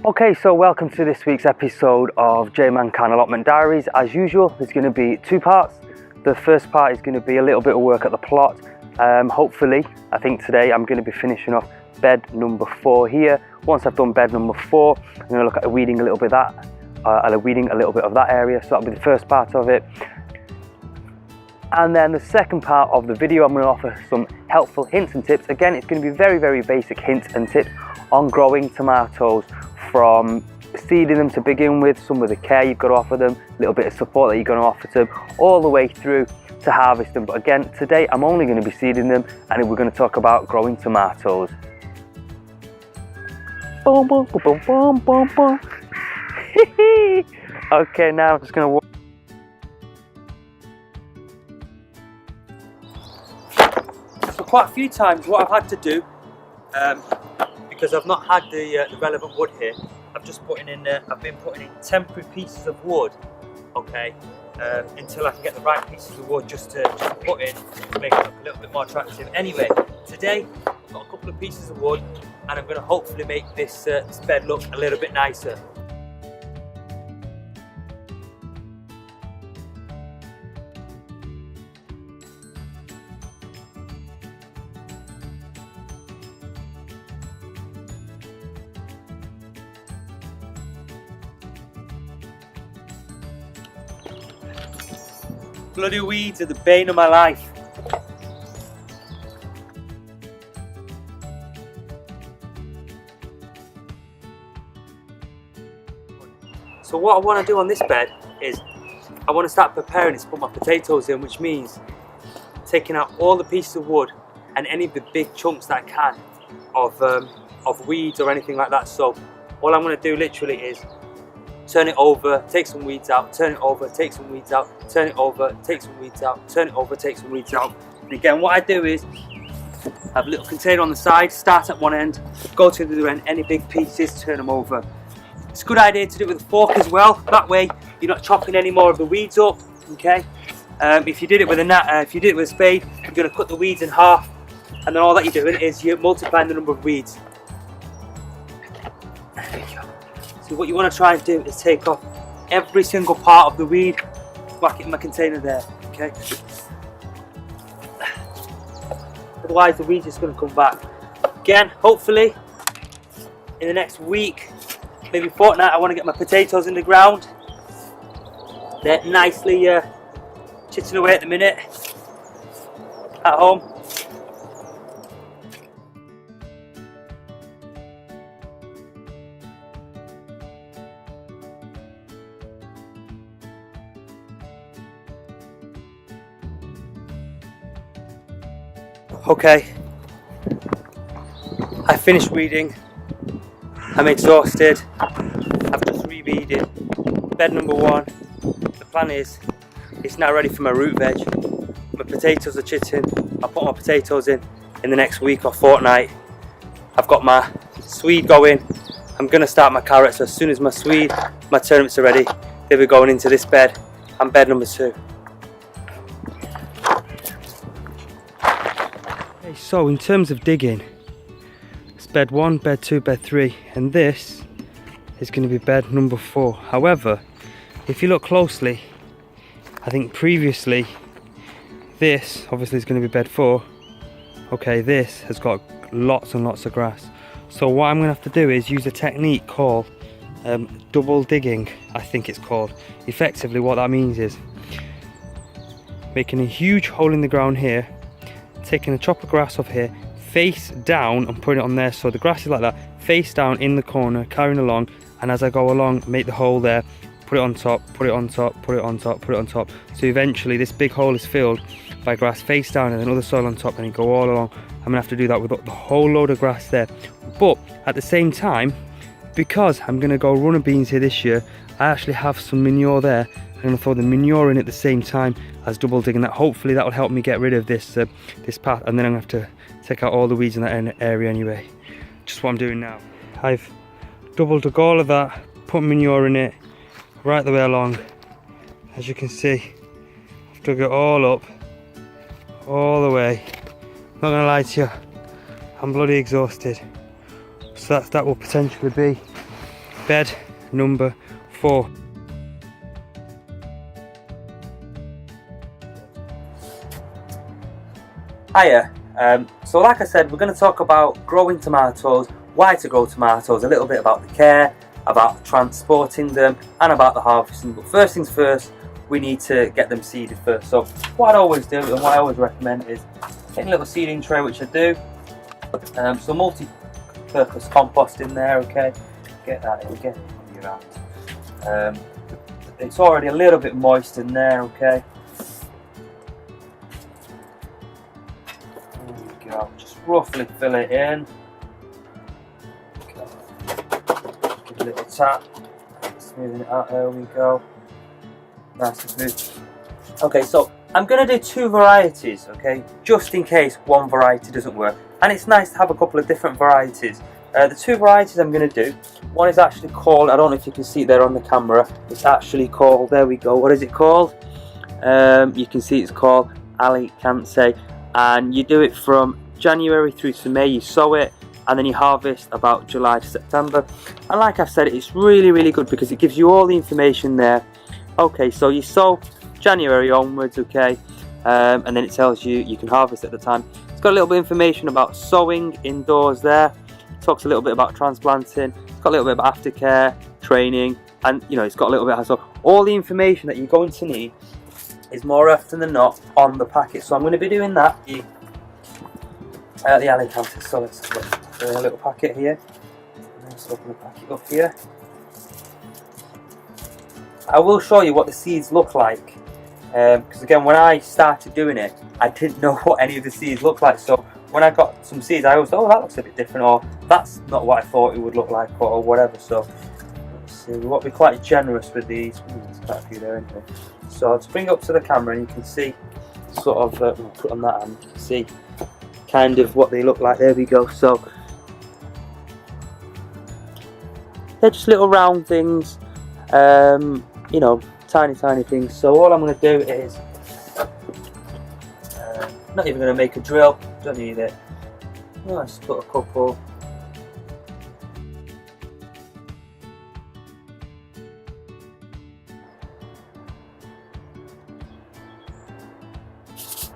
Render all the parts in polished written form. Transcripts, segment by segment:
Okay, so welcome to this week's episode of JayManGrow Allotment Diaries. As usual, there's going to be two parts. The first part is going to be a little bit of work at the plot. Hopefully, I think today I'm going to be finishing off bed number 4 here. Once I've done bed number 4, I'm going to look at weeding a little bit of that area. So that'll be the first part of it. And then the second part of the video, I'm going to offer some helpful hints and tips. Again, it's going to be very, very basic hints and tips on growing tomatoes, from seeding them to begin with, some of the care you've got to offer them, a little bit of support that you're going to offer to them, all the way through to harvest them. But again, today I'm only going to be seeding them, and we're going to talk about growing tomatoes. Boom, boom, boom, boom, boom, boom. Okay, now I'm just going to walk. So quite a few times what I've had to do, because I've not had the relevant wood here, I've been putting in temporary pieces of wood, okay, until I can get the right pieces of wood just to put in to make it look a little bit more attractive. Anyway, today I've got a couple of pieces of wood, and I'm going to hopefully make this bed look a little bit nicer. Bloody weeds are the bane of my life. So what I want to do on this bed is I want to start preparing to put my potatoes in, which means taking out all the pieces of wood and any of the big chunks that I can of weeds or anything like that. So all I'm going to do literally is turn it over, take some weeds out, turn it over, take some weeds out, turn it over, take some weeds out, turn it over, take some weeds out. And again, what I do is have a little container on the side, start at one end, go to the other end, any big pieces, turn them over. It's a good idea to do it with a fork as well. That way you're not chopping any more of the weeds up, okay? If you did it with a spade, you're going to cut the weeds in half, and then all that you're doing is you're multiplying the number of weeds. There you go. So what you want to try and do is take off every single part of the weed, whack it in my container there, okay? Otherwise the weed's just going to come back. Again, hopefully in the next week, maybe fortnight, I want to get my potatoes in the ground. They're nicely chitting away at the minute at home. Okay, I finished weeding. I'm exhausted. I've just re-weeded bed number 1. The plan is it's now ready for my root veg. My potatoes are chitting. I'll put my potatoes in the next week or fortnight. I've got my swede going. I'm going to start my carrots. So as soon as my turnips are ready, they'll be going into this bed and bed number 2. Okay, so in terms of digging, it's bed 1, bed 2, bed 3, and this is going to be bed number 4. However, if you look closely, I think previously this obviously is going to be bed 4. Okay, this has got lots and lots of grass. So what I'm going to have to do is use a technique called double digging, I think it's called. Effectively what that means is making a huge hole in the ground here, taking a chop of grass off here, face down and putting it on there, so the grass is like that, face down in the corner, carrying along, and as I go along, make the hole there, put it on top, put it on top, put it on top, put it on top. So eventually this big hole is filled by grass face down and then other soil on top, and you go all along. I'm gonna have to do that with the whole load of grass there. But at the same time, because I'm gonna go runner beans here this year, I actually have some manure there. I'm gonna throw the manure in at the same time as double digging that. Hopefully that will help me get rid of this this path, and then I'm gonna have to take out all the weeds in that area anyway. Just what I'm doing now. I've double dug all of that, put manure in it right the way along, As you can see, I've dug it all up, all the way. Not gonna lie to you, I'm bloody exhausted. So that will potentially be bed number 4. Hiya. So like I said, we're going to talk about growing tomatoes, why to grow tomatoes, a little bit about the care, about transporting them, and about the harvesting. But first things first, we need to get them seeded first. So what I always do and what I always recommend is take a little seeding tray, which I do. So multi-purpose compost in there, okay? Get that in, get it on your hand. It's already a little bit moist in there, okay? Just roughly fill it in. Okay. Give it a little tap. Smoothing it out. There we go. Nice and smooth. Okay, so I'm going to do 2 varieties, okay, just in case one variety doesn't work. And it's nice to have a couple of different varieties. The 2 varieties I'm going to do, one is actually called, I don't know if you can see it there on the camera, it's actually called, there we go, what is it called? You can see it's called Allotment, and you do it from January through to May. You sow it and then you harvest about July to September. And like I've said, it's really good because it gives you all the information there. Okay, so you sow January onwards, okay, and then it tells you you can harvest at the time. It's got a little bit of information about sowing indoors there. It talks a little bit about transplanting. It's got a little bit about aftercare, training, and you know, it's got a little bit of, so all the information that you're going to need is more often than not on the packet. So I'm going to be doing that. The Allotment. So let's have a little packet here. Let's open the packet up here. I will show you what the seeds look like, because again, when I started doing it, I didn't know what any of the seeds looked like. So when I got some seeds, I always thought, oh, that looks a bit different, or that's not what I thought it would look like, or whatever. So let's see, we want to be quite generous with these. There's quite a few there, isn't there? So I'll just bring it up to the camera and you can see sort of, we'll put on that hand, you can see kind of what they look like. There we go. So they're just little round things, you know, tiny things. So all I'm going to do is, not even going to make a drill, don't need it. Let's put a couple.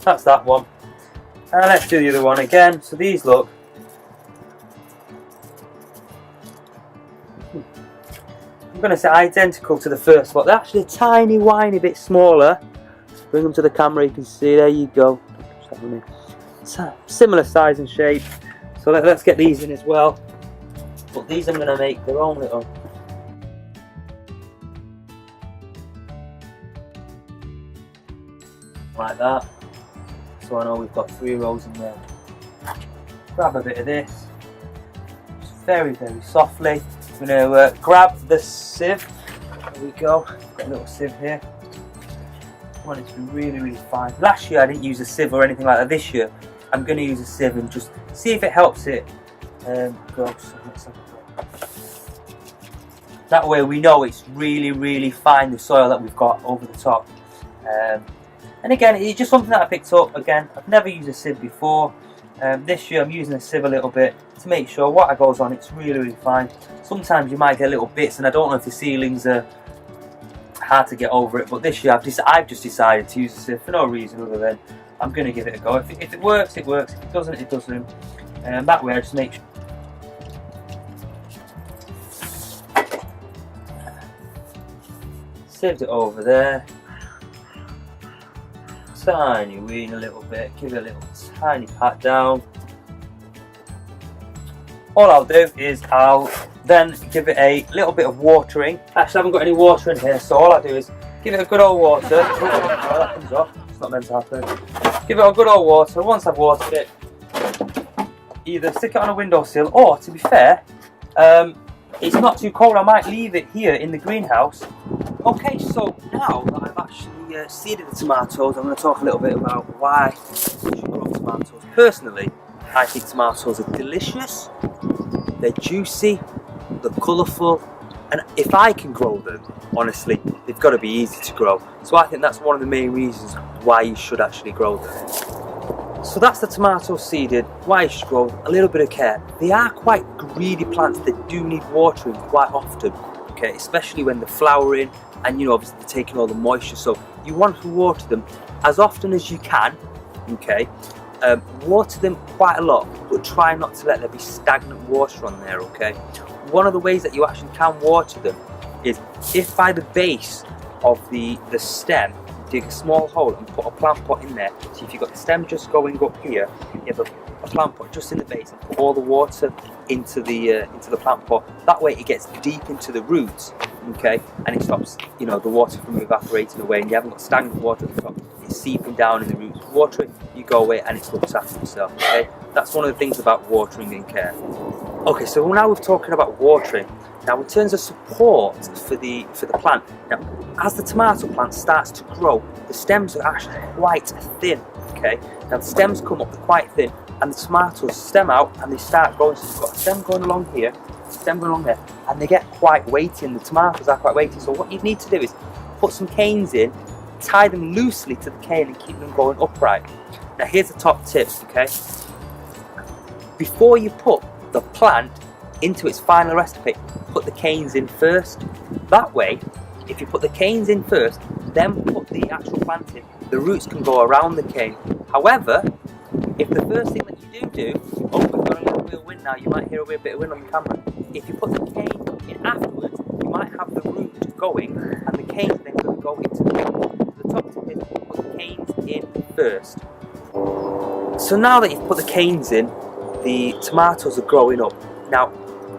That's that one. And let's do the other one again. So these look, I'm going to say identical to the first one. They're actually a tiny, whiny bit smaller. Let's bring them to the camera, you can see, there you go. Similar size and shape. So let's get these in as well. But these I'm going to make their own little. Like that. So I know we've got 3 rows in there. Grab a bit of this, just very softly. I'm going to grab the sieve. There we go. Got a little sieve here. I want it to be really fine. Last year I didn't use a sieve or anything like that. This year I'm going to use a sieve and just see if it helps it grow. So let's have a look. That way we know it's really fine, the soil that we've got over the top. And again, it's just something that I picked up. Again, I've never used a sieve before. This year I'm using a sieve a little bit to make sure what goes on, it's really fine. Sometimes you might get little bits, and I don't know if the ceilings are hard to get over it, but this year I've just decided to use a sieve for no reason other than I'm going to give it a go. If it works, it works. If it doesn't, it doesn't. That way I just make sure. Sieved it over there. Tiny wean a little bit, give it a little tiny pat down. All I'll do is I'll then give it a little bit of watering. Actually, I haven't got any water in here, so all I do is give it a good old water. Oh, that comes off, it's not meant to happen. Give it a good old water. Once I've watered it, either stick it on a windowsill, or to be fair, it's not too cold, I might leave it here in the greenhouse. Okay, so now that I've actually seeded the tomatoes, I'm going to talk a little bit about why you should grow tomatoes. Personally, I think tomatoes are delicious, they're juicy, they're colourful, And if I can grow them, honestly, they've got to be easy to grow. So I think that's one of the main reasons why you should actually grow them. So that's the tomato seeded, why you should grow, a little bit of care. They are quite greedy plants, they do need watering quite often, okay, especially when they're flowering and obviously they're taking all the moisture, so you want to water them as often as you can, okay. Water them quite a lot, but try not to let there be stagnant water on there, okay. One of the ways that you actually can water them is if by the base of the stem, dig a small hole and put a plant pot in there. So if you've got the stem just going up here, you have a plant pot just in the base and put all the water into the plant pot. That way it gets deep into the roots, okay, and it stops the water from evaporating away, and you haven't got stagnant water at the top. It's seeping down in the roots. Water it, you go away, and it looks after itself. Okay, that's one of the things about watering and care. Okay, so now we're talking about watering. Now, in terms of support for the plant, now as the tomato plant starts to grow, the stems are actually quite thin. Okay, now the stems come up, they're quite thin, and the tomatoes stem out and they start growing. So you've got a stem going along here, stem going along there, and they get quite weighty, and the tomatoes are quite weighty. So what you need to do is put some canes in, tie them loosely to the cane, and keep them going upright. Now, here's the top tips. Okay, before you put the plant into its final recipe, put the canes in first. That way, if you put the canes in first, then put the actual plant in, the roots can go around the cane. However, if the first thing that you do, oh, we've got a little bit of wind now, you might hear a bit of wind on the camera. If you put the cane in afterwards, you might have the root going, and the canes then going to go into the top. The top tip is put the canes in first. So now that you've put the canes in, the tomatoes are growing up. Now,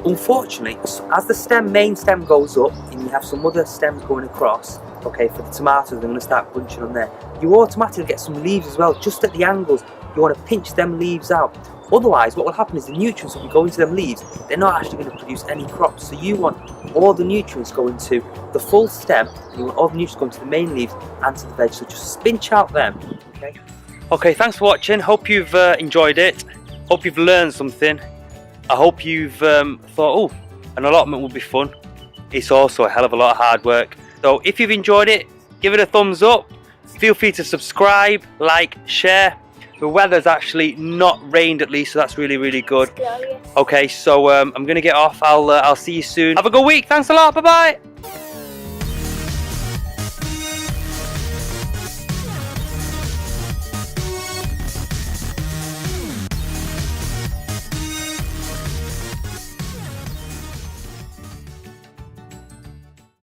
unfortunately, as the main stem goes up and you have some other stems going across, okay, for the tomatoes, they're going to start bunching on there. You automatically get some leaves as well, just at the angles. You want to pinch them leaves out. Otherwise, what will happen is the nutrients will be going to them leaves. They're not actually going to produce any crops. So you want all the nutrients going to the full stem, and you want all the nutrients going to the main leaves and to the veg. So just pinch out them, okay? Okay, thanks for watching. Hope you've enjoyed it. Hope you've learned something. I hope you've thought, oh, an allotment would be fun. It's also a hell of a lot of hard work. So if you've enjoyed it, give it a thumbs up. Feel free to subscribe, like, share. The weather's actually not rained at least, so that's really, really good. Okay, so I'm going to get off. I'll see you soon. Have a good week. Thanks a lot. Bye-bye.